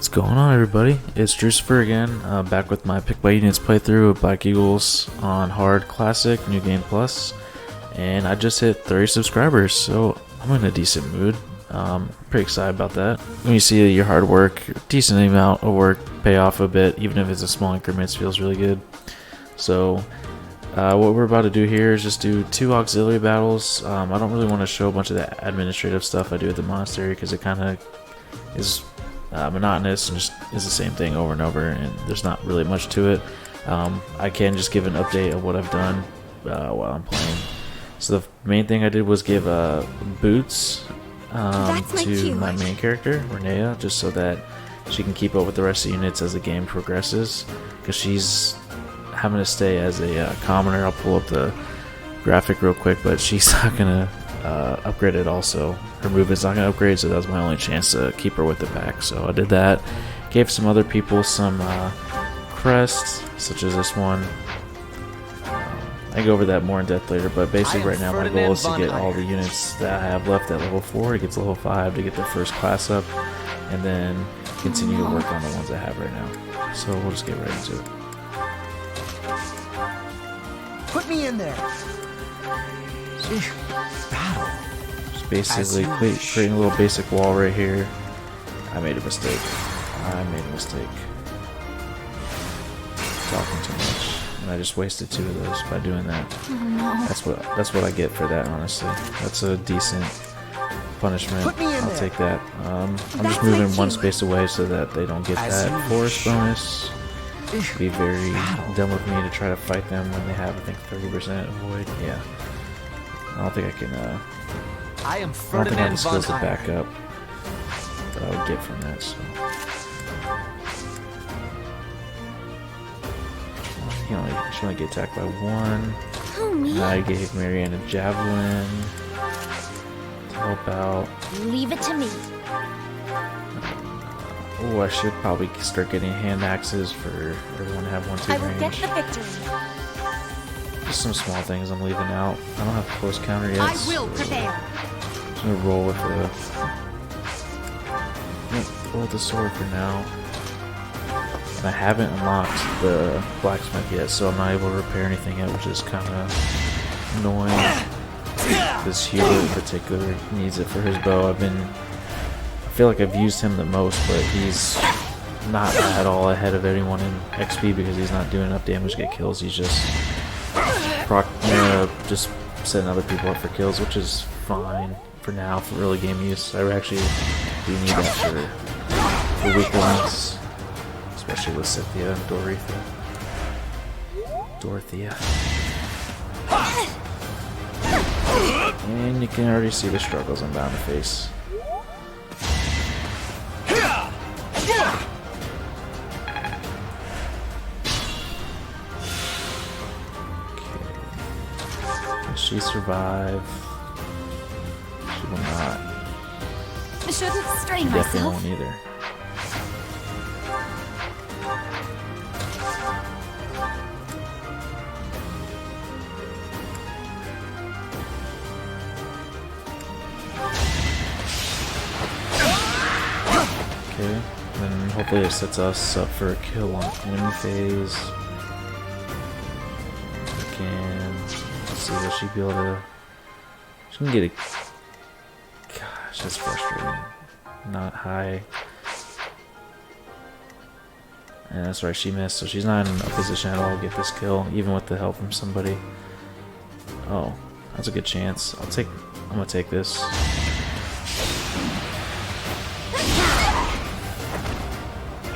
What's going on, everybody? It's Drewstopher again, back with my Pick by Units playthrough of Black Eagles on Hard Classic, New Game Plus, and I just hit 30 subscribers, so I'm in a decent mood. Pretty excited about that. When you see your hard work, decent amount of work pay off a bit, even if it's a small increments, feels really good. So what we're about to do here is just do 2 auxiliary battles. I don't really want to show a bunch of the administrative stuff I do at the monastery because it kind of is monotonous and just is the same thing over and over, and there's not really much to it. I can just give an update of what I've done while I'm playing. So the main thing I did was give boots to my main character, Rinea, just so that she can keep up with the rest of the units as the game progresses, because she's having to stay as a commoner. I'll pull up the graphic real quick, but she's not gonna upgrade it. Also, her movement's not gonna upgrade, so that was my only chance to keep her with the pack. So I did that. Gave some other people some crests, such as this one. I can go over that more in depth later, but basically right now my goal is to get all the units that I have left at level 4 to get to level 5 to get the first class up, and then continue to work on the ones I have right now. So we'll just get right into it. Put me in there. Just basically creating a little basic wall right here. I made a mistake. Talking too much, and I just wasted 2 of those by doing that. Oh, no. That's what I get for that. Honestly, that's a decent punishment. I'll take that. I'm just moving 1 space away so that they don't get that forest bonus. It'd be very dumb of me to try to fight them when they have, I think, 30% avoid. Yeah, I don't think I can. I don't think I have the skills to back up that I would get from that. So. She only get attacked by 1. Oh, me. I gave Marianne a javelin to help out. Leave it to me. Oh, I should probably start getting hand axes for everyone to have 1-2 I will range. get the victory. Just some small things I'm leaving out. I don't have close counter yet. I will prevail. I'm just gonna roll with the sword for now. And I haven't unlocked the blacksmith yet, so I'm not able to repair anything yet, which is kind of annoying. This healer in particular needs it for his bow. I feel like I've used him the most, but he's not at all ahead of anyone in XP because he's not doing enough damage to get kills. He's just just setting other people up for kills, which is fine for now for early game use. I actually do need that for weaker links. Especially with Cynthia and Dorothea. And you can already see the struggles I'm bound to face. Okay. Can she survive? She will not. I shouldn't strain She definitely myself. won't either. Okay, then hopefully it sets us up for a kill on win phase. Let's see, will she be able to... She can get a... Gosh, that's frustrating. Not high. And that's right, she missed, so she's not in a position at all to get this kill, even with the help from somebody. Oh, that's a good chance. I'm gonna take this.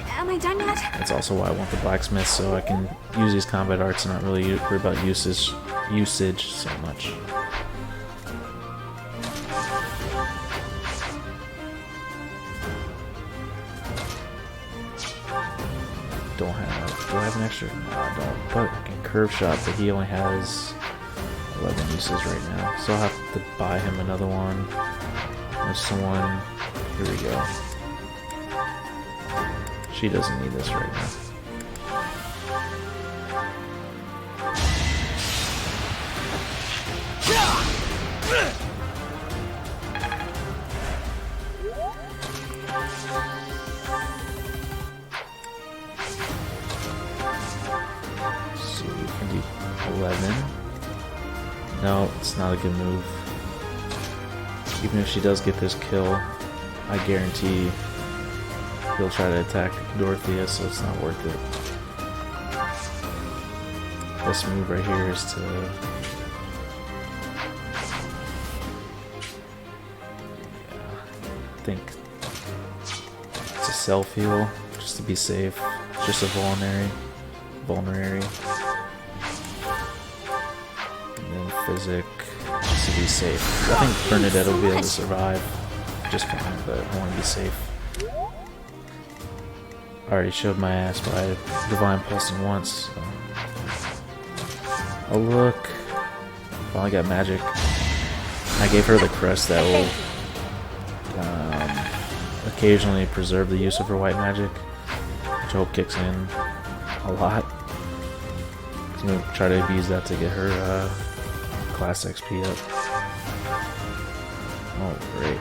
Am I done yet? That's also why I want the blacksmith, so I can use these combat arts and not really worry about usage so much. Do I have an extra? No, I don't. But I can curve shot, but he only has 11 uses right now, so I'll have to buy him another one. There's someone. Here we go. She doesn't need this right now. 11. No, it's not a good move. Even if she does get this kill, I guarantee he'll try to attack Dorothea, so it's not worth it. This move right here is to... I think it's a self-heal, just to be safe. Just a vulnerary. And then physic, just to be safe. I think Bernadette will be able to survive just fine, but I want to be safe. I already showed my ass by Divine Pulsing once, so. Oh look, finally got magic. I gave her the crest that will occasionally preserve the use of her white magic, which I hope kicks in a lot. I'm going to try to abuse that to get her class XP up. Oh great.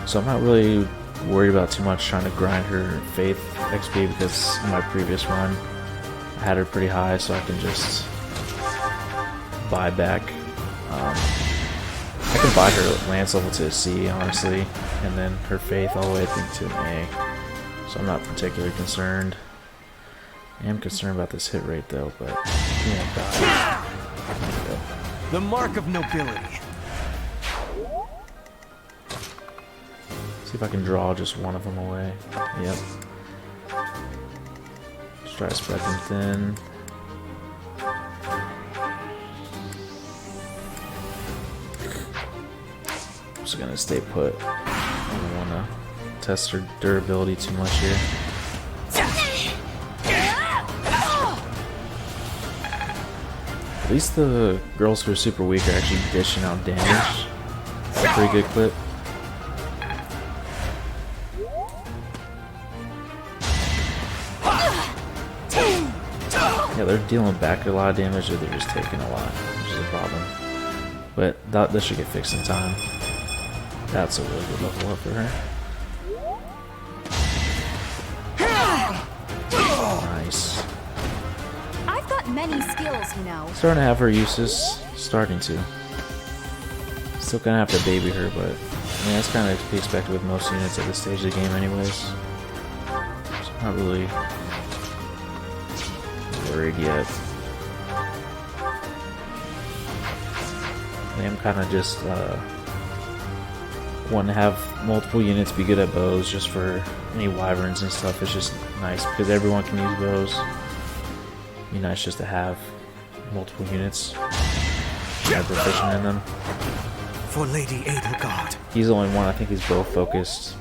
So I'm not really worried about too much trying to grind her faith XP, because in my previous run I had her pretty high, so I can just buy back. I can buy her lance level to a C, honestly, and then her faith all the way I think to an A. So I'm not particularly concerned. I am concerned about this hit rate though, but he won't die. There we go. The mark of nobility. See if I can draw just one of them away. Yep. Let's try to spread them thin. I'm just gonna stay put. I don't wanna test her durability too much here. At least the girls who are super weak are actually dishing out damage. That's a pretty good clip. Yeah, they're dealing back a lot of damage, or they're just taking a lot, which is a problem. But that should get fixed in time. That's a really good level up for her. Nice. I've got many skills, you know. Starting to have her uses. Starting to. Still gonna have to baby her, but I mean that's kind of to be expected with most units at this stage of the game, anyways. So I'm not really worried yet. I am kind of just want to have multiple units be good at bows, just for any wyverns and stuff. It's just nice because everyone can use bows. It'd be nice just to have multiple units that are proficient in them. For Lady Edelgard. He's the only one I think he's bow focused.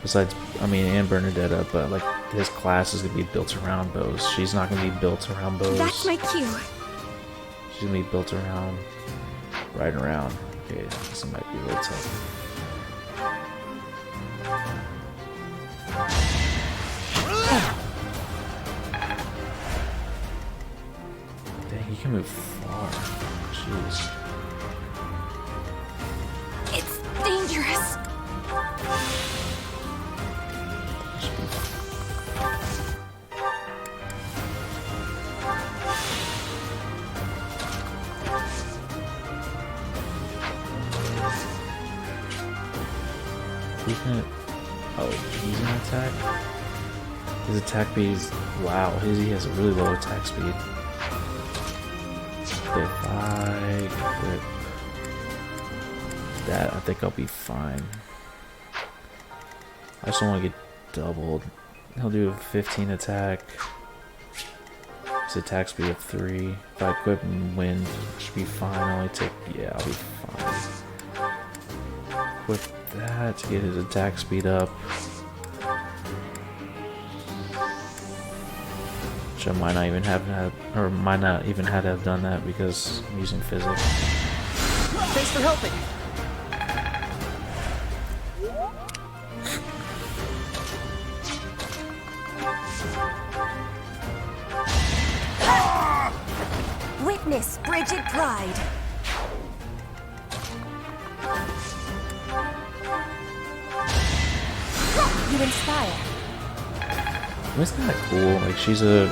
Besides, I mean, and Bernadetta, but like his class is gonna be built around bows. She's not gonna be built around bows. That's my cue. She's gonna be built around, right around. Okay, this might be a little tough. Dang, he can move far. Jeez. It's dangerous. Oh, he's gonna attack? His attack speed is... Wow, he has a really low attack speed. If I equip that, I think I'll be fine. I just don't want to get doubled. He'll do a 15 attack. His attack speed of 3. If I equip wind, should be fine. I'll only take... Yeah, I'll be fine. Equip that to get his attack speed up. Which I might not even have had, or might not even have to have done that because I'm using physics. Thanks for helping. Witness Bridget Pride. You inspire. It's kind of cool. Like she's a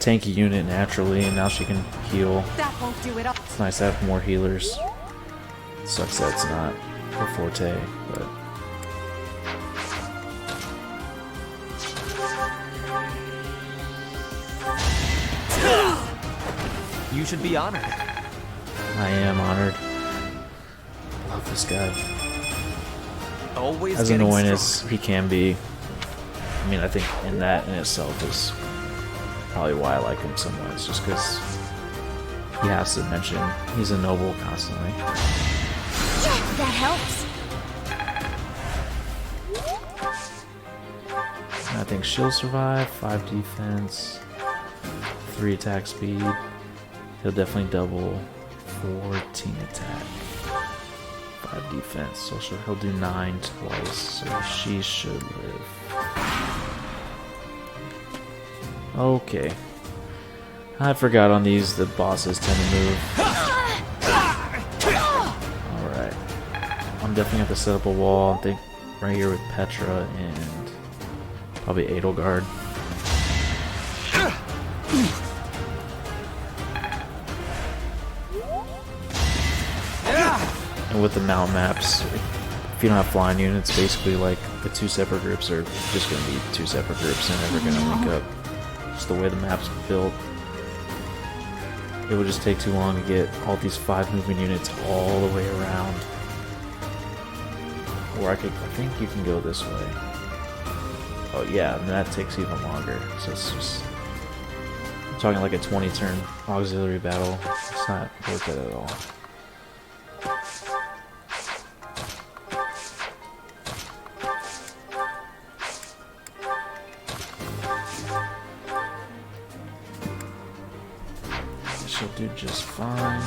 tanky unit naturally, and now she can heal. That won't do it all. It's nice to have more healers. Sucks that it's not her forte, but You should be honored. I am honored. Love this guy. Always As getting annoying stronger. as he can be, I mean, I think in that in itself is probably why I like him so much, just because he has to mention he's a noble constantly. That helps. And I think she'll survive, 5 defense, 3 attack speed. He'll definitely double 14 attack, 5 defense, so he'll do 9 twice, so she should live. Okay. I forgot on these the bosses tend to move. Alright. I'm definitely gonna have to set up a wall, I think right here with Petra and probably Edelgard. And with the mount maps, if you don't have flying units, basically like the 2 separate groups are just going to be 2 separate groups and never going to link up. Just the way the map's built. It would just take too long to get all these 5 moving units all the way around. Or I think you can go this way. Oh yeah, and that takes even longer. So it's just, I'm talking like a 20 turn auxiliary battle. It's not worth it at all. She'll do just fine.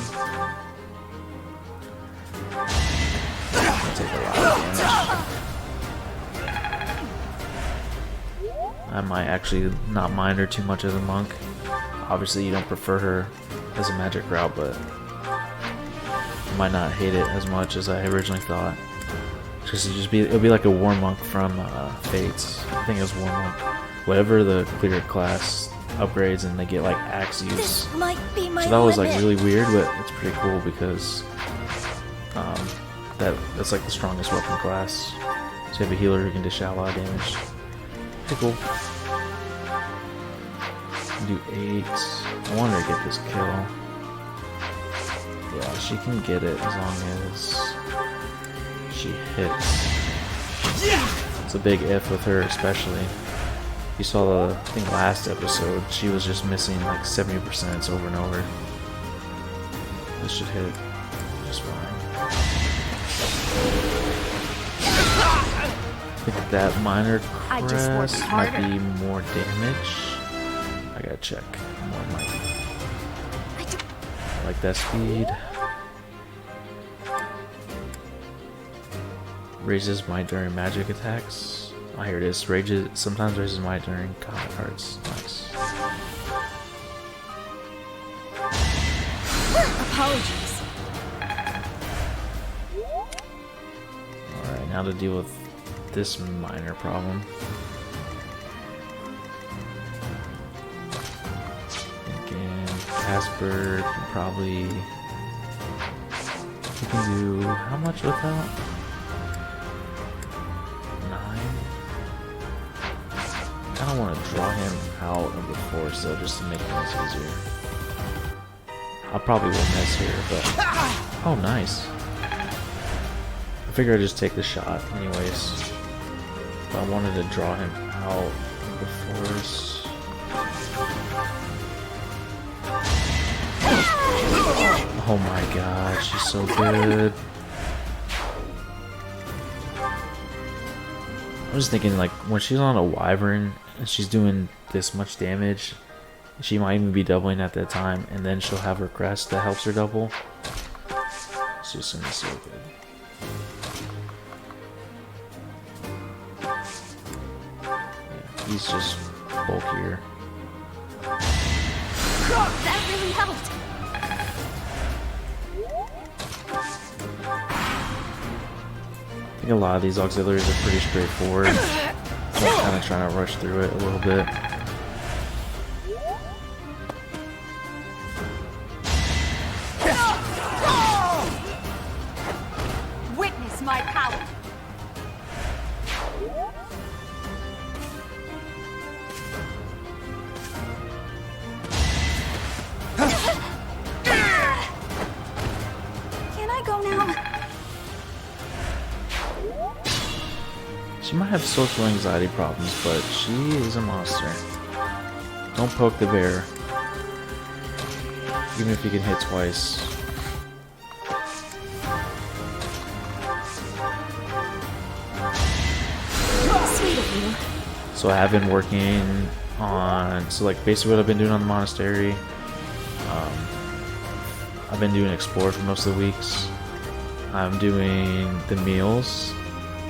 She'll take a lot of damage. I might actually not mind her too much as a monk. Obviously you don't prefer her as a magic route, but I might not hate it as much as I originally thought. Just it'll be like a war monk from Fates. I think it was war monk. Whatever the clear class upgrades and they get like axe use. This might be my So that was like limit. really weird, but it's pretty cool because that's like the strongest weapon class. So you have a healer who can dish out a lot of damage. Pretty cool. Do 8. I want her to get this kill. Yeah, she can get it as long as she hits. It's a big if with her, especially. You saw the, I think last episode, she was just missing like 70% over and over. This should hit just fine. I think that minor I just worked crest might harder. be more damage. I gotta check. More might. I like that speed. Raises might during magic attacks. Oh, here it is. Sometimes raises might during combat cards. Nice. Apologies. Alright, now to deal with this minor problem. Again, Casper can probably... He can do how much without? 9? I don't want to draw him out of the force though, just to make things easier. I probably will miss here, but... Oh, nice. I figure I'd just take the shot anyways. But I wanted to draw him out of the force. Oh my god, she's so good. I was thinking, like, when she's on a wyvern and she's doing this much damage, she might even be doubling at that time, and then she'll have her crest that helps her double. It's just gonna be so good. Yeah, he's just bulkier. That really helped. I think a lot of these auxiliaries are pretty straightforward. So I'm kind of trying to rush through it a little bit. Can I go now? She might have social anxiety problems, but she is a monster. Don't poke the bear. Even if you can hit twice. Sweet of you. So I have been working on, so like basically what I've been doing on the monastery. I've been doing explore for most of the weeks. I'm doing the meals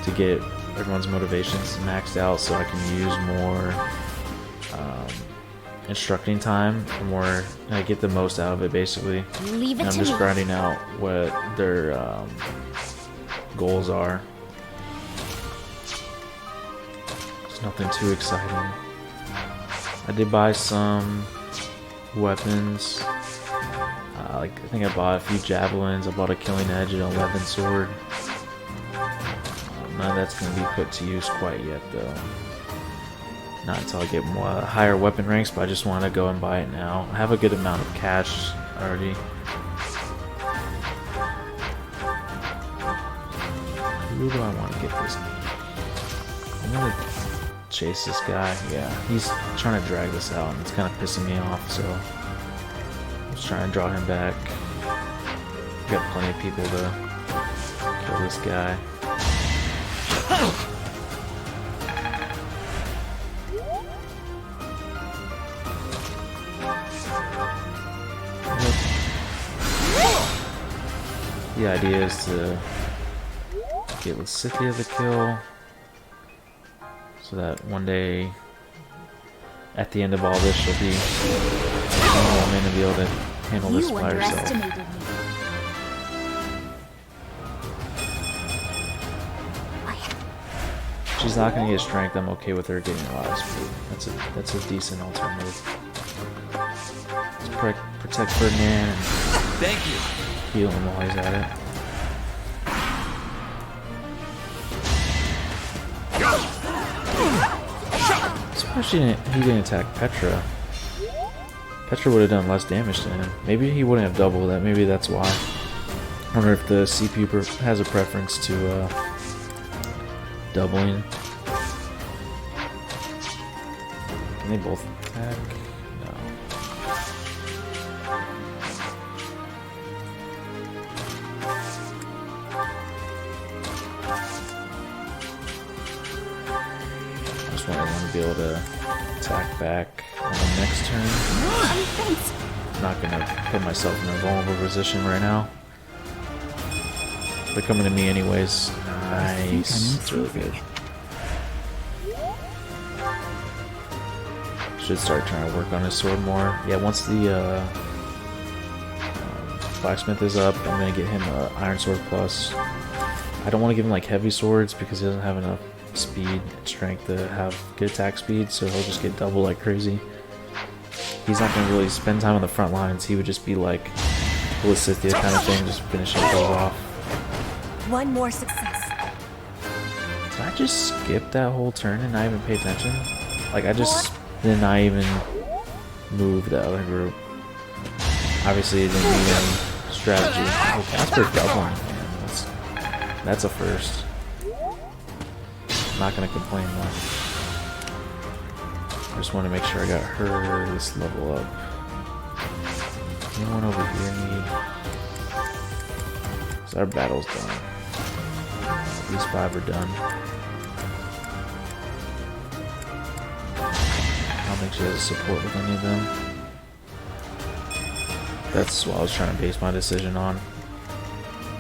to get everyone's motivations maxed out so I can use more instructing time for more, I get the most out of it basically. Leave it And I'm to just me. grinding out what their goals are. It's nothing too exciting. I did buy some weapons. Like I think I bought a few javelins. I bought a killing edge and 11 sword. None of that's going to be put to use quite yet though. Not until I get more higher weapon ranks, but I just want to go and buy it now. I have a good amount of cash already. Who do I want to get this? I'm going to chase this guy. Yeah, he's trying to drag this out and it's kind of pissing me off, so I'm just trying to draw him back. Got plenty of people to kill this guy. The idea is to get Lysithea the kill, so that one day, at the end of all this, she'll be a woman and be able to handle this You by herself. underestimated me. She's not going to get strength. I'm okay with her getting a lot of speed. That's a decent alternative. Let's protect Ferdinand and Thank you. heal him while he's at it. Especially he didn't attack Petra. Petra would have done less damage to him. Maybe he wouldn't have doubled that. Maybe that's why. I wonder if the CPU has a preference to doubling. Can they both attack? No. I just want everyone to be able to attack back on the next turn. Thanks. I'm not gonna put myself in a vulnerable position right now. They're coming to me anyways. Nice. It's really good. Should start trying to work on his sword more. Yeah, once the blacksmith is up, I'm gonna get him an iron sword plus. I don't want to give him like heavy swords because he doesn't have enough speed and strength to have good attack speed, so he'll just get double like crazy. He's not gonna really spend time on the front lines. He would just be like Lysithea kind of thing, just finishing those off. One more success. Did I just skip that whole turn and not even pay attention? Like I just did not even move the other group. Obviously it didn't need any strategy. Oh, Casper doubling, man. That's a first. Not gonna complain though. I just want to make sure I got her this level up. Anyone over here need? So our battle's done. These 5 are done. I don't think she has a support with any of them. That's what I was trying to base my decision on.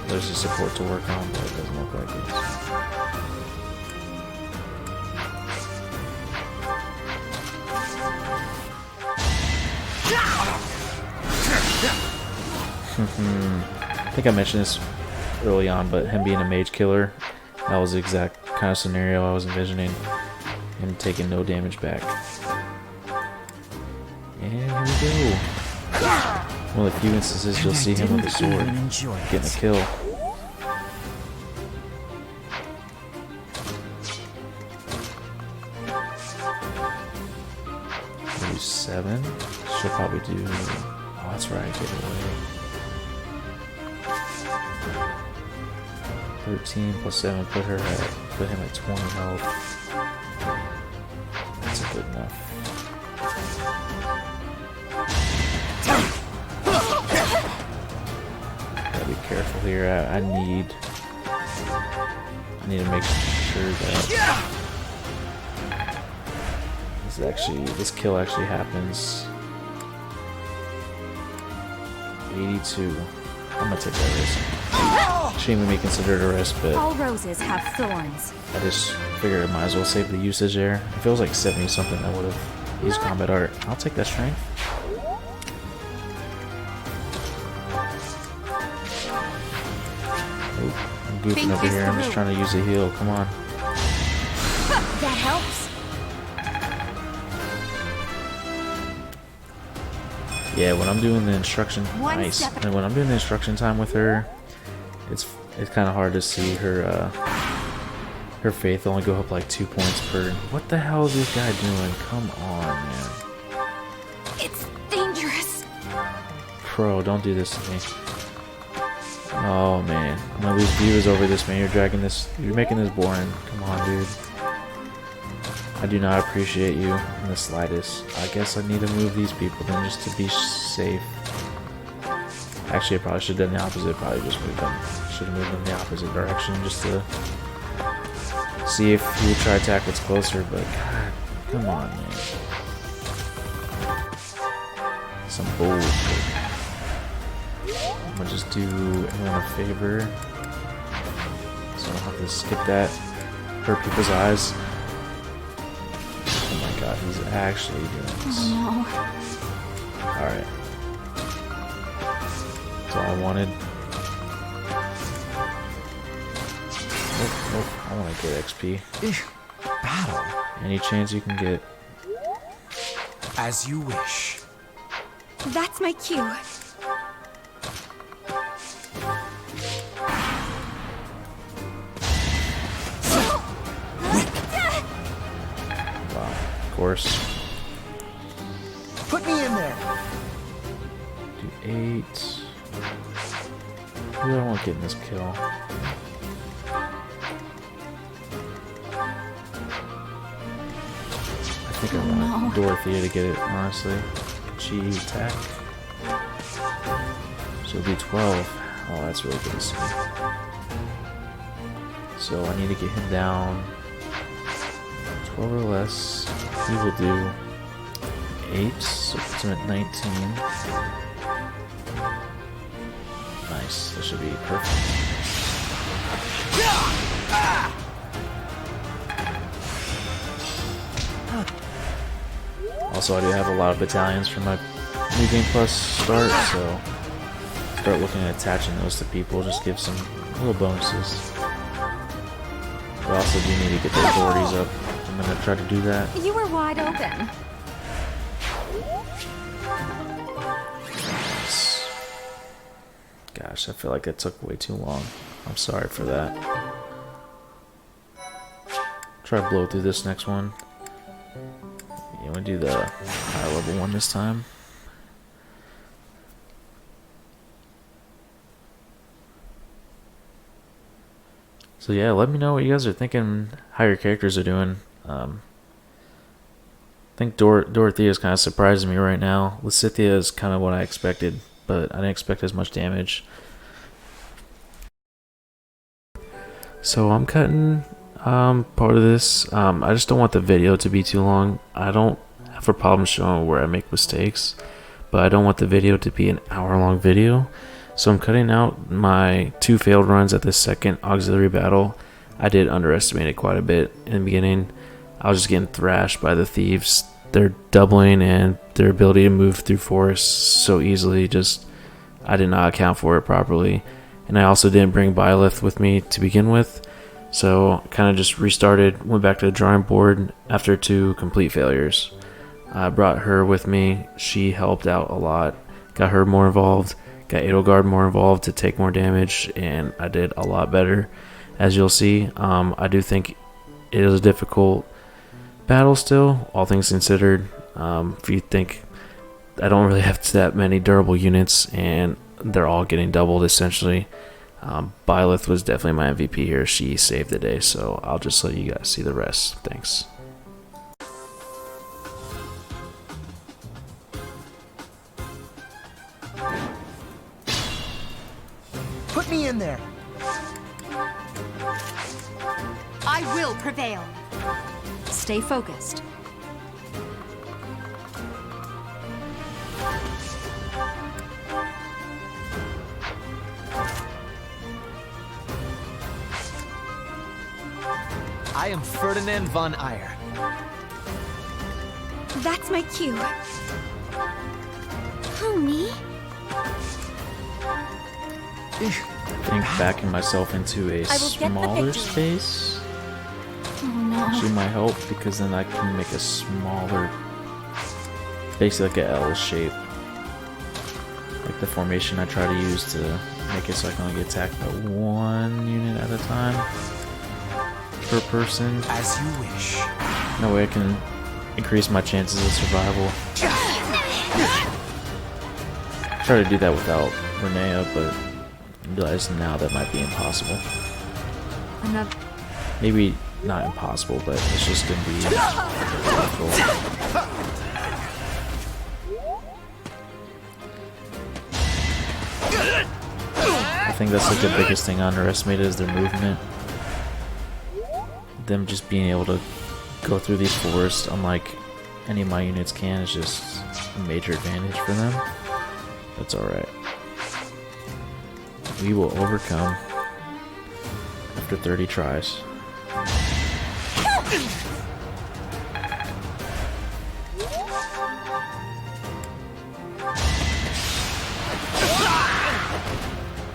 There's a support to work on, but it doesn't look like it. I think I mentioned this early on, but him being a mage killer, that was the exact kind of scenario I was envisioning. Him taking no damage back. And here we go. One of the few instances you'll see him with a sword getting a kill. do 7. She'll probably do. Oh, that's right. Get away. 13 plus 7 put him at 20 health. That's good enough. Gotta be careful here. I need to make sure that this kill actually happens. 82. I'm gonna take that risk. Shame we may consider it a risk, but All roses have thorns. I just figured I might as well save the usage there. If it was like 70 something, I would have used combat art. I'll take that strength. Oop, I'm goofing over here. I'm just trying to use a heal. Come on. That helps. Yeah, when I'm doing the instruction, One nice. step. And when I'm doing the instruction time with her, it's kind of hard to see her faith only go up like 2 points per. What the hell is this guy doing? Come on, man. It's dangerous. Pro, don't do this to me. Oh man, I'm gonna lose viewers over this, man. You're making this boring. Come on, dude. I do not appreciate you in the slightest. I guess I need to move these people then just to be safe. Actually, I probably should have done the opposite. Probably just moved them. Should have moved them the opposite direction just to see if he would try to attack what's closer. But God, come on, man. Some bullshit. I'm gonna just do everyone a favor, so I don't have to skip that. Hurt people's eyes. Oh my God, he's actually doing this. No. Alright. That's all I wanted. Oh, I want to get XP. Battle. Any chance you can get. As you wish. That's my cue. Wow, of course. Put me in there. Do 8. Who do I want getting this kill? I think I want Dorothea to get it, honestly. She attack. So it'll be 12. Oh, that's really good to see. So I need to get him down 12 or less. He will do 8, so puts him at 19. Nice, that should be perfect. Also, I do have a lot of battalions for my New Game Plus start, so start looking at attaching those to people, just give some little bonuses. But I also do need to get the authorities up. I'm gonna try to do that. You were wide open. Nice. Gosh, I feel like that took way too long. I'm sorry for that. Try to blow through this next one. Yeah, we'll do the high level one this time. So yeah, let me know what you guys are thinking, how your characters are doing. I think Dorothea is kind of surprising me right now. Lysithea is kind of what I expected, but I didn't expect as much damage. So I'm cutting part of this. I just don't want the video to be too long. I don't have a problem showing where I make mistakes, but I don't want the video to be an hour-long video. So I'm cutting out my 2 failed runs at the second auxiliary battle. I did underestimate it quite a bit in the beginning. I was just getting thrashed by the thieves. They're doubling and their ability to move through forests so easily. I did not account for it properly. And I also didn't bring Byleth with me to begin with. So kind of just restarted, went back to the drawing board after 2 complete failures. I brought her with me. She helped out a lot. Got her more involved. Got Edelgard more involved to take more damage. And I did a lot better. As you'll see, I do think it is a difficult battle still, all things considered. If you think I don't really have that many durable units, and they're all getting doubled essentially. Byleth was definitely my MVP here. She saved the day, so I'll just let you guys see the rest. Thanks. Put me in there. I will prevail. Stay focused. I am Ferdinand von Eyre. That's my cue. Who, me? I think backing myself into a I will get the smaller victory. space Oh no. actually might help, because then I can make a smaller, basically like a L shape, like the formation I try to use to make it so I can only get attacked by one unit at a time per person. As you wish. That way I can increase my chances of survival. Try to do that without Rinea, but I realize now that might be impossible. Another. Maybe not impossible, but it's just gonna be difficult. I think that's like the biggest thing underestimated is their movement. Them just being able to go through these forests, unlike any of my units can, is just a major advantage for them. That's alright. We will overcome after 30 tries.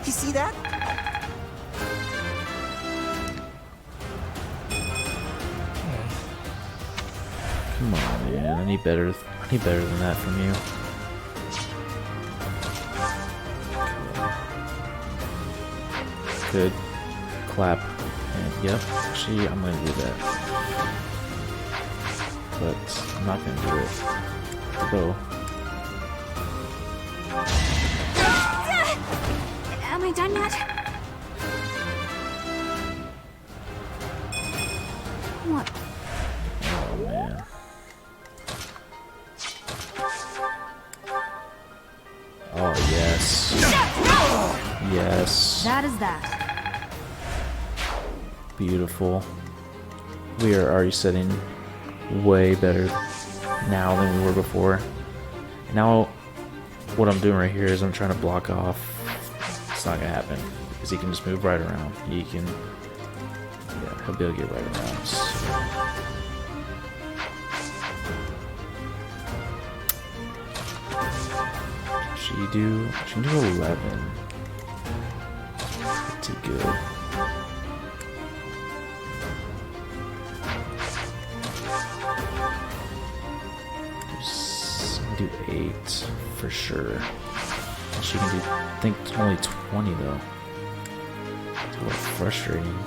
You see that? Come on, man. I need better than that from you. Could clap, and yep, actually I'm gonna do that, but I'm not gonna do it. Go. Am I done yet? What? Oh man. Oh yes. Yes. That is that. Beautiful. We are already setting way better now than we were before. Now, what I'm doing right here is I'm trying to block off. It's not gonna happen because he can just move right around. He can, yeah, he'll be able to get right around. So. She can do 11. Pretty good. Do 8 for sure. She can do, I think, only 20 though. It's a little frustrating.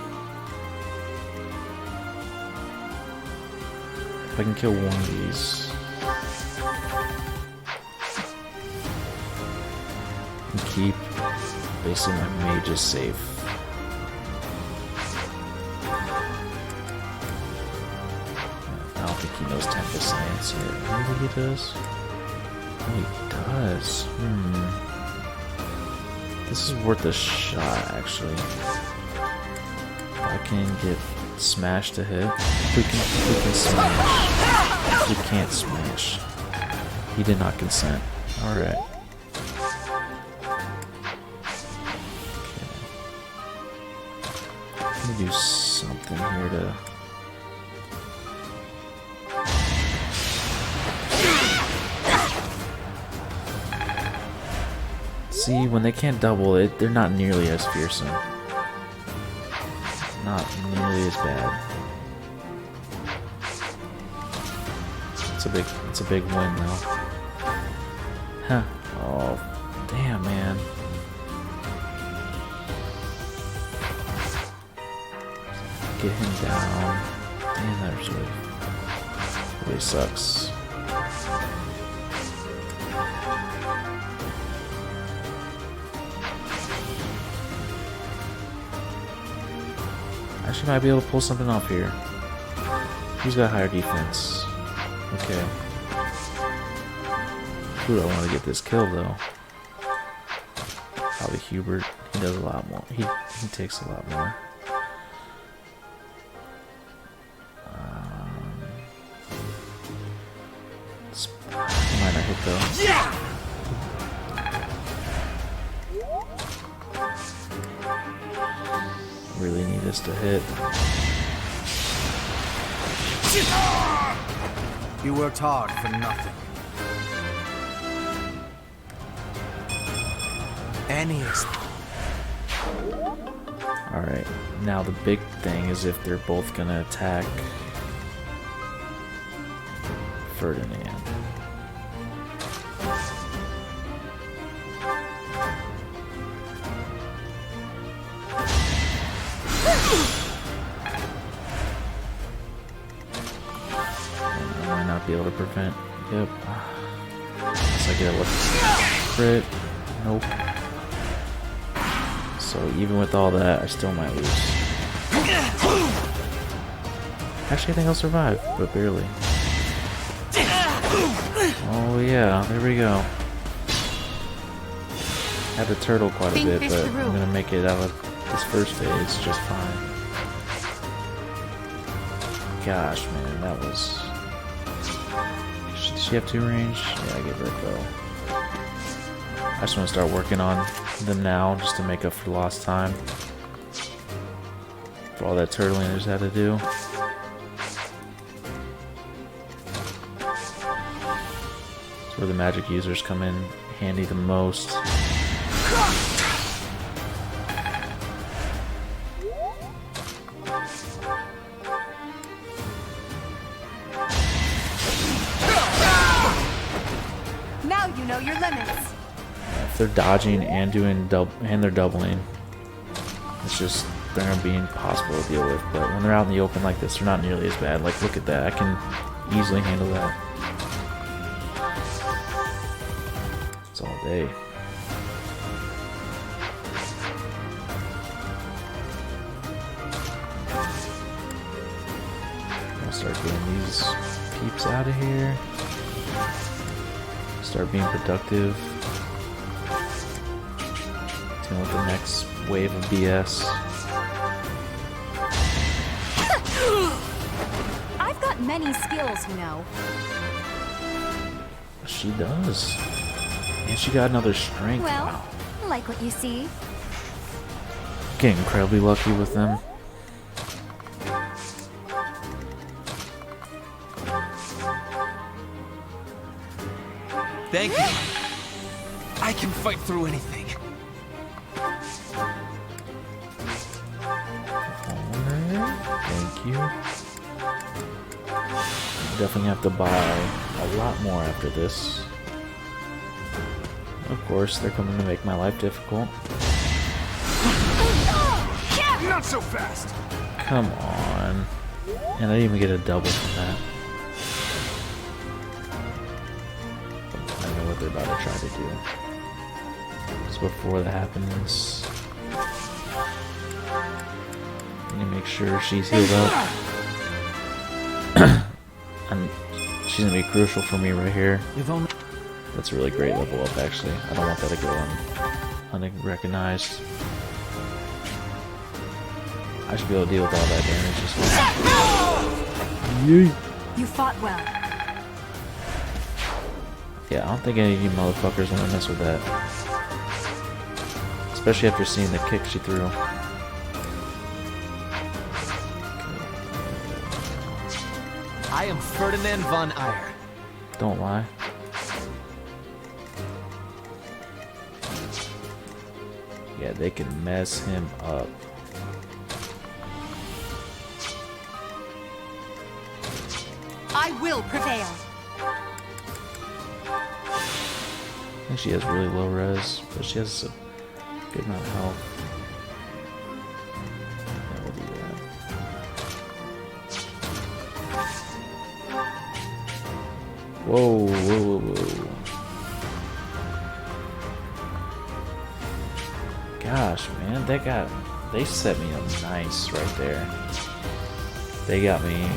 If I can kill one of these, and keep basically my mages safe. I don't think he knows Tempest Science yet. Maybe he does. Oh, he does. This is worth a shot, actually. I can get smashed to hit. If we can smash. If we can't smash. He did not consent. Alright. Okay. Let me do something here to... See, when they can't double it, they're not nearly as fearsome. Not nearly as bad. It's a big win though. Huh. Oh, damn, man. Get him down. Damn, that really sucks. Actually, might be able to pull something off here. Who's got higher defense? Okay. Who do I want to get this kill though? Probably Hubert. He does a lot more. He takes a lot more. Might not hit though. Yeah! Really need this to hit. You worked hard for nothing. Any Alright, now the big thing is if they're both gonna attack Ferdinand. I might not be able to prevent. Yep. Unless I get a crit. Nope. So even with all that, I still might lose. Actually, I think I'll survive, but barely. Oh yeah, there we go. I had to turtle quite a bit, but I'm gonna make it out of this first phase just fine. Gosh, man, that was... Does she have 2 range? Yeah, I give her a bow. I just want to start working on them now, just to make up for lost time. For all that turtling I just had to do. That's where the magic users come in handy the most. Now you know your limits. If they're dodging and doing they're doubling, it's just they're gonna be impossible to deal with. But when they're out in the open like this, they're not nearly as bad. Like, look at that, I can easily handle that. It's all day. I'll start getting these peeps out of here. Start being productive. Dealing with the next wave of BS. I've got many skills, you know. She does. And she got another strength. Well, Wow. like what you see. Getting incredibly lucky with them. Thank you. I can fight through anything. Alright, thank you. Definitely have to buy a lot more after this. Of course, they're coming to make my life difficult. Not so fast. Come on. And I didn't even get a double from that. I know what they're about to try to do. So before that happens, I need to make sure she's healed up. And she's gonna be crucial for me right here. That's a really great level up, actually. I don't want that to go unrecognized. I should be able to deal with all that damage as well. Yeet. You fought well. Yeah, I don't think any of you motherfuckers want to mess with that. Especially after seeing the kick she threw. I am Ferdinand von Eyre. Don't lie. Yeah, they can mess him up. I will prevail. I think she has really low res, but she has a good amount of health. Yeah, we'll do that. Whoa, whoa, whoa, whoa. Gosh, man, that got They set me up nice right there. They got me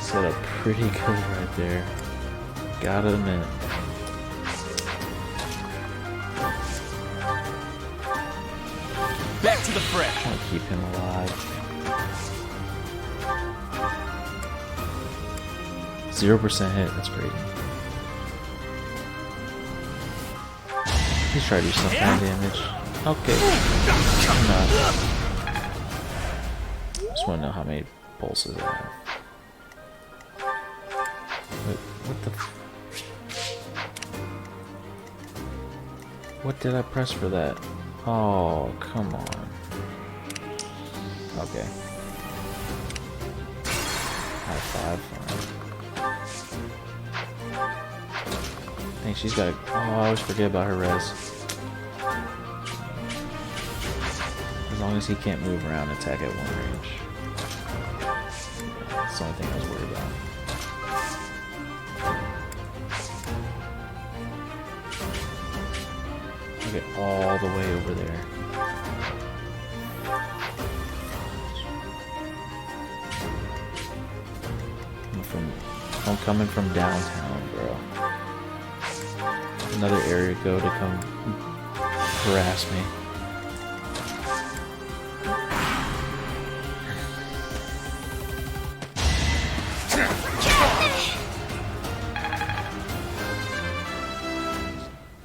set up pretty good right there. Gotta admit. Back to the fray. I want to keep him alive. 0% hit, that's crazy. He's trying to do some kind of damage. Okay. Enough. Just want to know how many pulses I have. Wait, what the what did I press for that? Oh, come on. Okay. High five. I think she's got. Oh, I always forget about her res. As long as he can't move around and attack at one range. That's the only thing I was worried about. Get all the way over there. I'm coming from downtown, bro. Another area go to come harass me.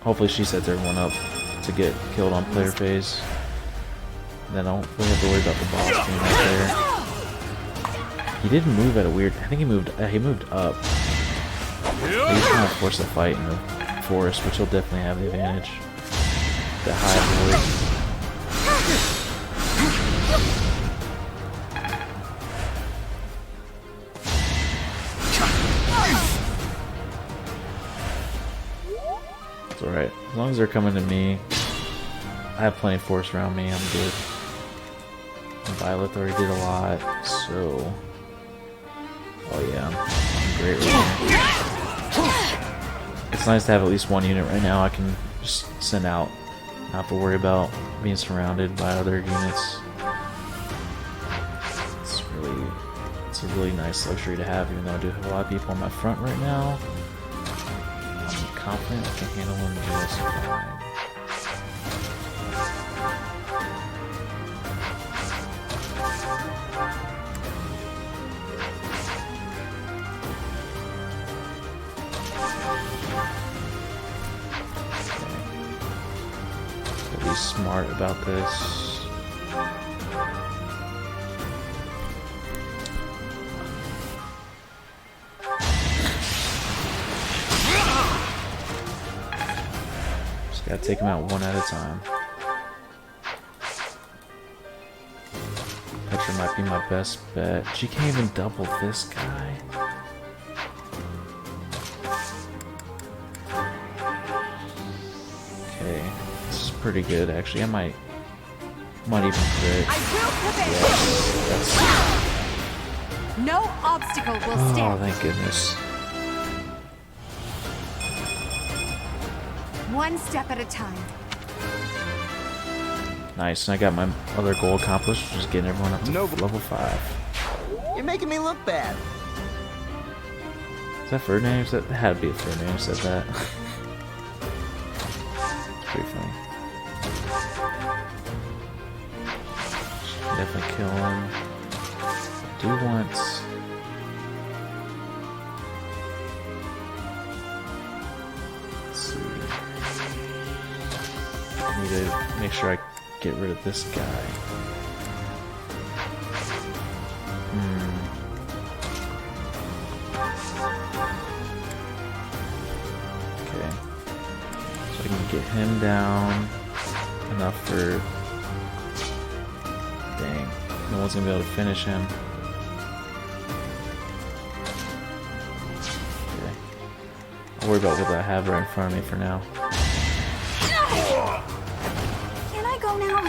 Hopefully she sets everyone up to get killed on player phase. Then I don't really have to worry about the boss being right there. He didn't move at a weird. I think he moved up. He's trying to force a fight in the forest, which he'll definitely have the advantage. The high voice. It's alright. As long as they're coming to me, I have plenty of force around me, I'm good. Violet already did a lot, so... Oh yeah, I'm great right now. It's nice to have at least one unit right now I can just send out. Not have to worry about being surrounded by other units. It's a really nice luxury to have, even though I do have a lot of people on my front right now. I'm confident I can handle them just fine. Be smart about this. Just gotta take him out one at a time. Petra might be my best bet. She can't even double this guy. Okay. Pretty good actually. I might even crit. I will prevail. Yes, No obstacle will oh, stand. thank goodness. One step at a time. Nice, and I got my other goal accomplished, which is getting everyone up to level 5. You're making me look bad. Is that Ferdinand? That had to be a Ferdinand who said that. It's pretty funny. Definitely kill him. Do once. Let's see. I need to make sure I get rid of this guy. Okay. So I can get him down enough for... Dang, no one's gonna be able to finish him. Okay. I'll worry about what I have right in front of me for now. Can I go now?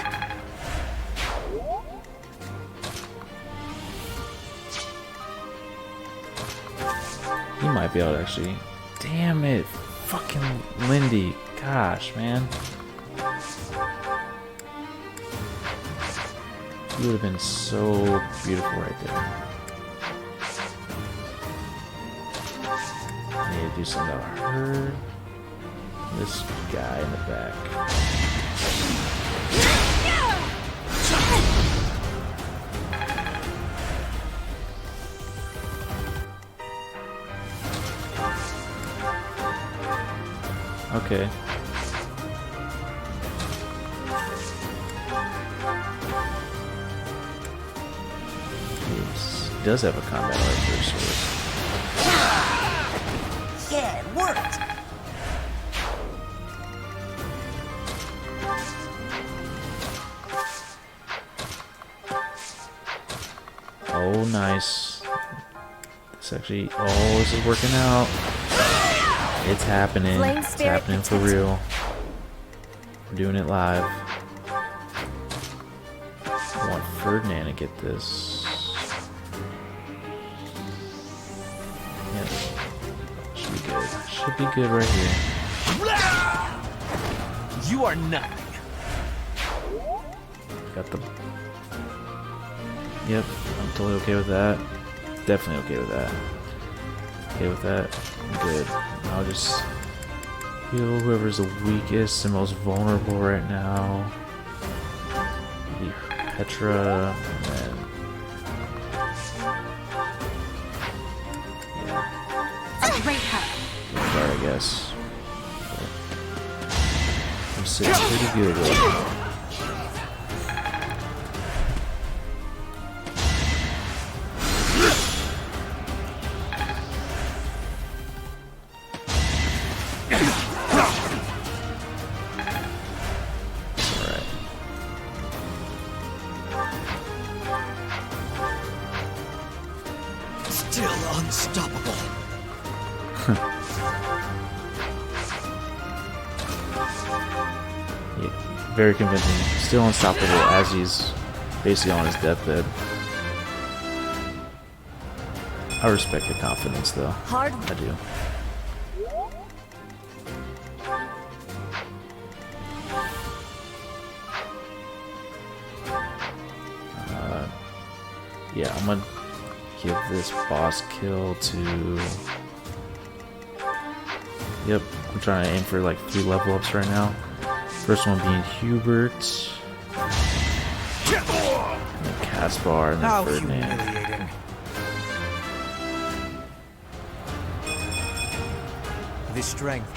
He might be able to actually... Damn it! Fucking Lindy. Gosh, man. He would have been so beautiful right there. I need to do something about her. This guy in the back. Okay. He does have a combat archer sword. Yeah, it worked. Oh, nice. This actually, oh, this is working out. It's happening. Flame It's spirit happening for protect. real. We're doing it live. I want Ferdinand to get this. Yep. Should be good. Should be good right here. You are nothing. Got the. Yep, I'm totally okay with that. Definitely okay with that. Okay with that. I'm good. I'll just heal whoever's the weakest and most vulnerable right now. Maybe Petra, and then yeah, A great help. Guard, I guess. I'm sitting pretty good right now. Still unstoppable. Yeah, very convincing. Still unstoppable as he's basically on his deathbed. I respect the confidence though. Hard. I do. Yeah, I'm gonna give this boss kill to... Yep, I'm trying to aim for like 3 level ups right now. First one being Hubert, and then Caspar, and then How Ferdinand. humiliating. This strength.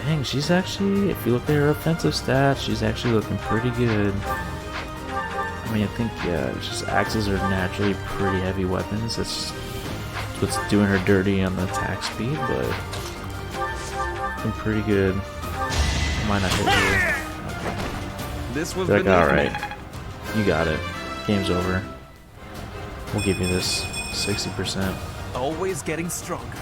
Dang, she's actually, if you look at her offensive stats, she's actually looking pretty good. I mean, I think, yeah, it's just axes are naturally pretty heavy weapons. That's what's doing her dirty on the attack speed, but looking pretty good. Might not hit you. This was Like, beneath alright, me. you got it. Game's over. We'll give you this 60%. Always getting stronger.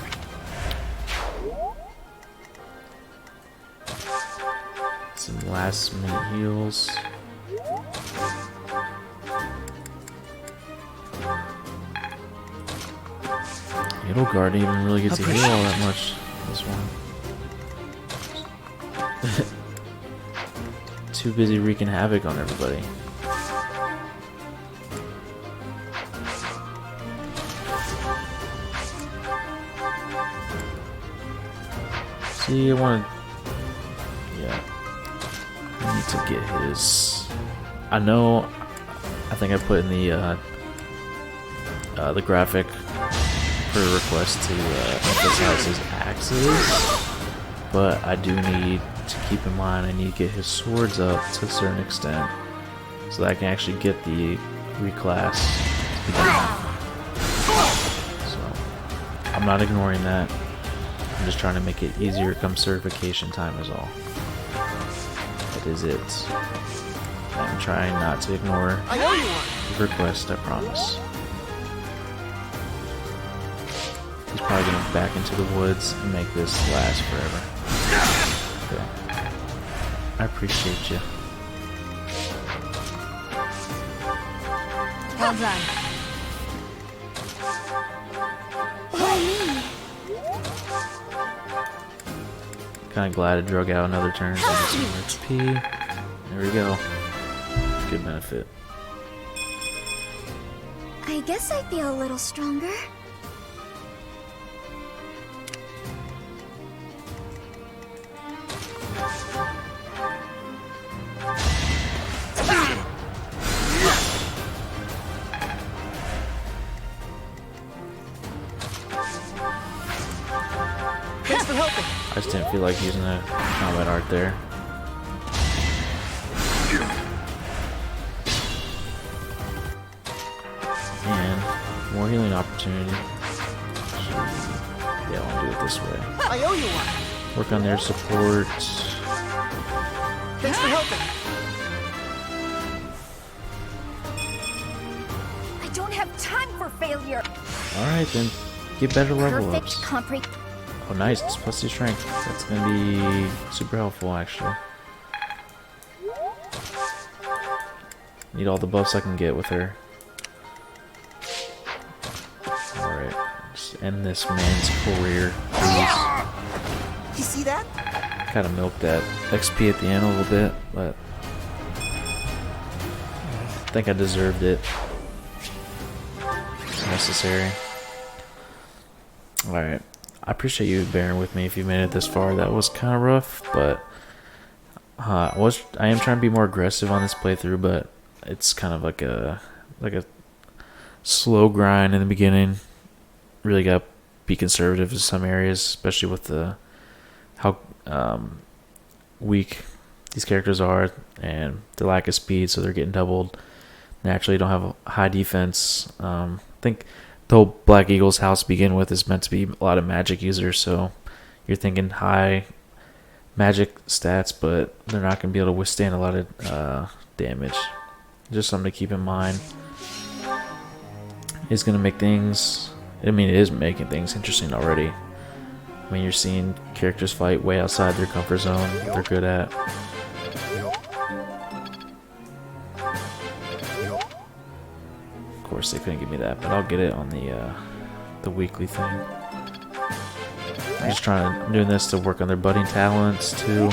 Some last minute heals. Edelgard didn't even really get to heal all that much this one. Too busy wreaking havoc on everybody. See, I want to... Yeah. I need to get his... I know... I think I put in the graphic for a request to emphasize his axes, but I do need to keep in mind I need to get his swords up to a certain extent so that I can actually get the reclass to be done. So I'm not ignoring that. I'm just trying to make it easier come certification time is all. That is it. I'm trying not to ignore the request, I promise. He's probably gonna back into the woods and make this last forever. Okay. I appreciate you. Well done. Why me? Kind of glad it drug out another turn. So get some XP. There we go. Good benefit. I guess I feel a little stronger. Thanks for helping. I just didn't feel like using a combat art there. And more healing opportunity. Yeah, I want to do it this way. I owe you one. Work on their support. Thanks for helping. I don't have time for failure. Alright then, get better level Perfect ups. compre- Oh nice, it's plus 2 strength. That's gonna be super helpful actually. Need all the buffs I can get with her. Alright, just end this man's career, please. You see that? Kind of milk that XP at the end a little bit, but I think I deserved it. It's necessary. Alright, I appreciate you bearing with me if you made it this far. That was kind of rough, but I am trying to be more aggressive on this playthrough, but it's kind of like a slow grind in the beginning. Really got to be conservative in some areas, especially with how weak these characters are and the lack of speed, so they're getting doubled. Naturally, don't have a high defense. I think the whole Black Eagle's house to begin with is meant to be a lot of magic users, so you're thinking high magic stats, but they're not going to be able to withstand a lot of damage. Just something to keep in mind. It's going to make things, I mean, it is making things interesting already. I mean, you're seeing characters fight way outside their comfort zone, what they're good at. Of course, they couldn't give me that, but I'll get it on the weekly thing. I'm doing this to work on their budding talents too.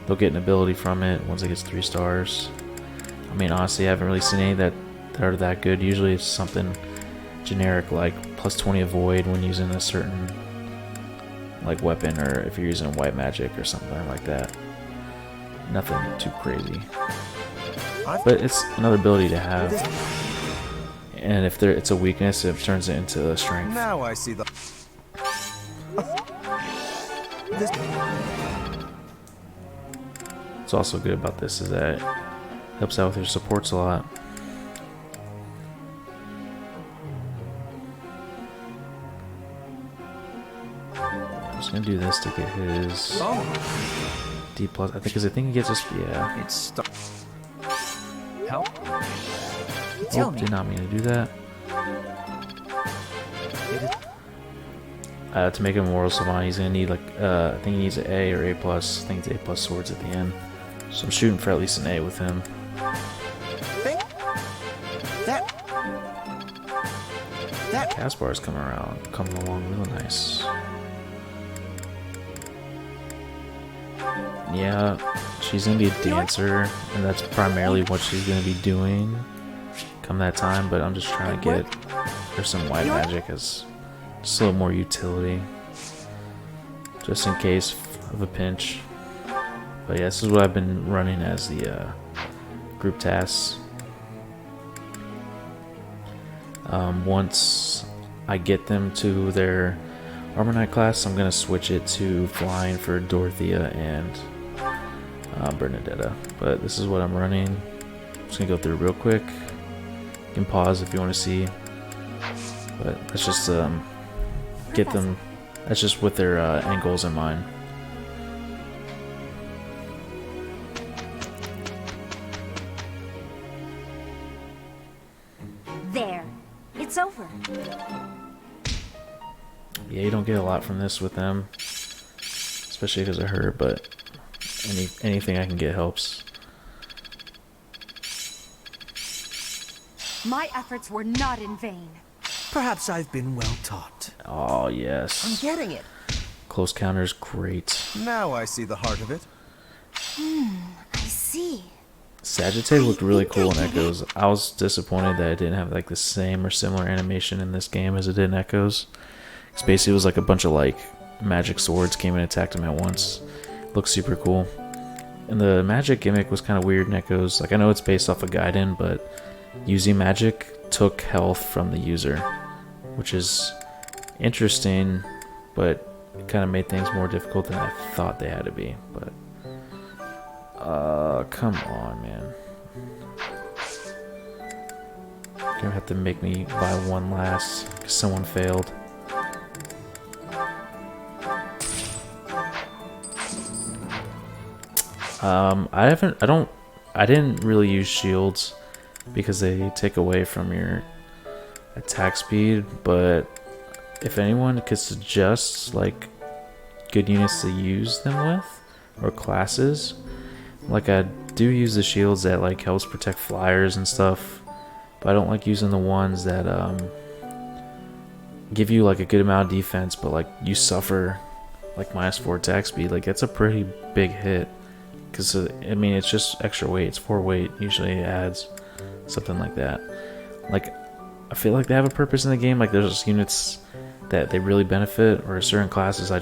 They'll get an ability from it once it gets 3 stars. I mean, honestly, I haven't really seen any that are that good. Usually it's something generic like plus 20 avoid when using a certain like weapon, or if you're using white magic or something like that. Nothing too crazy. But it's another ability to have. And if it's a weakness, it turns it into a strength. Now I see the. What's also good about this is that it helps out with your supports a lot. I'm just gonna do this to get his D plus. I think because I think he gets just It's help. Oh, did not mean to do that. To make him Immortal Savant, he's gonna need like I think he needs an A or A plus. I think it's A plus swords at the end. So I'm shooting for at least an A with him. That Caspar's coming along real nice. Yeah, she's gonna be a dancer, and that's primarily what she's gonna be doing come that time. But I'm just trying to get her some white magic as just a little more utility, just in case of a pinch. But yeah, this is what I've been running as the group tasks. Once I get them to their Armor Knight class, I'm gonna switch it to flying for Dorothea and Bernadetta. But this is what I'm running. I'm just gonna go through real quick. You can pause if you want to see. But let's just get them. That's just with their end goals in mind. There. It's over. Yeah, you don't get a lot from this with them, especially because of her. But anything I can get helps. My efforts were not in vain. perhaps I've been well taught. Oh yes. I'm getting it. Close counter's great. Now I see the heart of it. I see. Sagittae looked really cool in Echoes. I was disappointed that it didn't have like the same or similar animation in this game as it did in Echoes. Because basically it was like a bunch of like magic swords came and attacked him at once. Looked super cool. And the magic gimmick was kind of weird in Echoes. Like I know it's based off of Gaiden, but using magic took health from the user, which is interesting, but it kind of made things more difficult than I thought they had to be. But come on, man. You're gonna have to make me buy one last because someone failed. I didn't really use shields because they take away from your attack speed, but if anyone could suggest like good units to use them with or classes, like I do use the shields that like helps protect flyers and stuff, but I don't like using the ones that give you like a good amount of defense, but like you suffer like -4 attack speed. Like that's a pretty big hit. Because, I mean, it's just extra weight. It's 4 weight. Usually it adds something like that. Like, I feel like they have a purpose in the game. Like, there's units that they really benefit, or certain classes I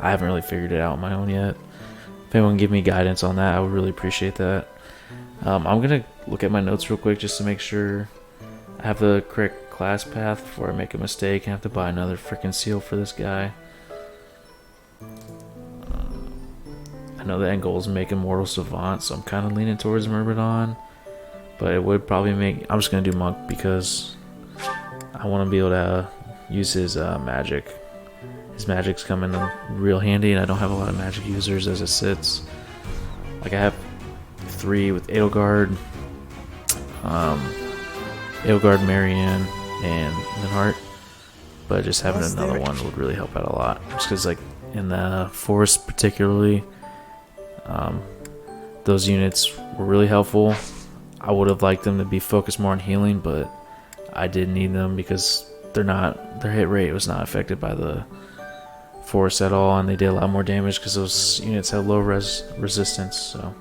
haven't really figured it out on my own yet. If anyone can give me guidance on that, I would really appreciate that. I'm going to look at my notes real quick just to make sure I have the correct class path before I make a mistake and have to buy another freaking seal for this guy. I know the end goal is make Immortal Savant, so I'm kind of leaning towards Myrmidon. But it would probably make... I'm just going to do Monk because I want to be able to use his magic. His magic's coming in real handy, and I don't have a lot of magic users as it sits. Like I have 3 with Edelgard, Marianne, and Linhardt. But just having another one would really help out a lot. Just because like in the forest particularly... those units were really helpful. I would have liked them to be focused more on healing, but I didn't need them because their hit rate was not affected by the force at all, and they did a lot more damage because those units had low resistance. So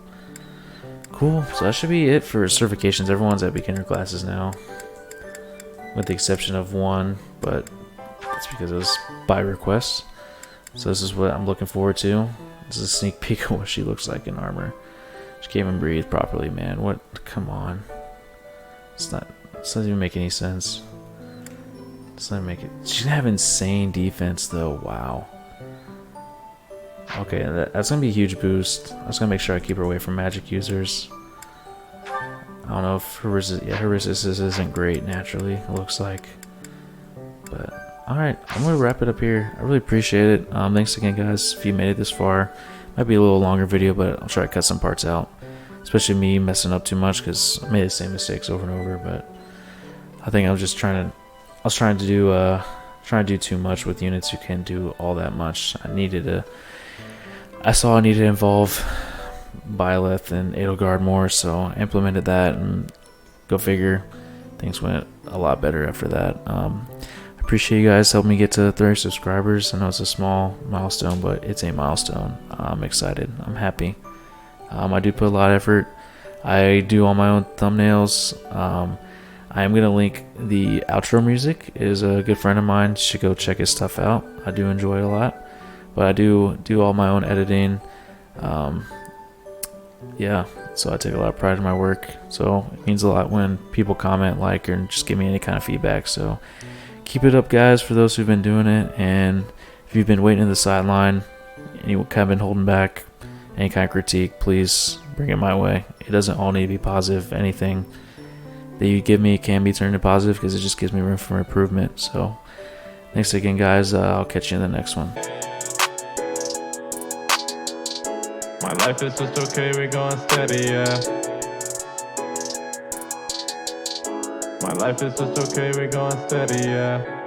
cool. So that should be it for certifications. Everyone's at beginner classes now, with the exception of one, but that's because it was by request. So this is what I'm looking forward to. This is a sneak peek of what she looks like in armor. She can't even breathe properly, man. What? Come on. It doesn't even make any sense. It doesn't make it. She can have insane defense though. Wow. Okay, that's gonna be a huge boost. I'm just gonna make sure I keep her away from magic users. I don't know if her resistance isn't great naturally. It looks like, but. Alright, I'm going to wrap it up here. I really appreciate it. Thanks again, guys, if you made it this far. Might be a little longer video, but I'll try to cut some parts out. Especially me messing up too much, because I made the same mistakes over and over. But I think I was trying to do too much with units who can't do all that much. I saw I needed to involve Byleth and Edelgard more, so I implemented that, and go figure, things went a lot better after that. Appreciate you guys helping me get to 30 subscribers. I know it's a small milestone, but it's a milestone. I'm excited. I'm happy. I do put a lot of effort. I do all my own thumbnails. I am going to link the outro music. It is a good friend of mine. You should go check his stuff out. I do enjoy it a lot. But I do all my own editing. Yeah, so I take a lot of pride in my work. So it means a lot when people comment, like, or just give me any kind of feedback. So keep it up, guys, for those who've been doing it. And if you've been waiting in the sideline and you kind of been holding back any kind of critique, please bring it my way. It doesn't all need to be positive. Anything that you give me can be turned into positive because it just gives me room for improvement. So thanks again, guys. I'll catch you in the next one. My life is just okay, we're going steady, yeah. My life is just okay, we're going steady, yeah.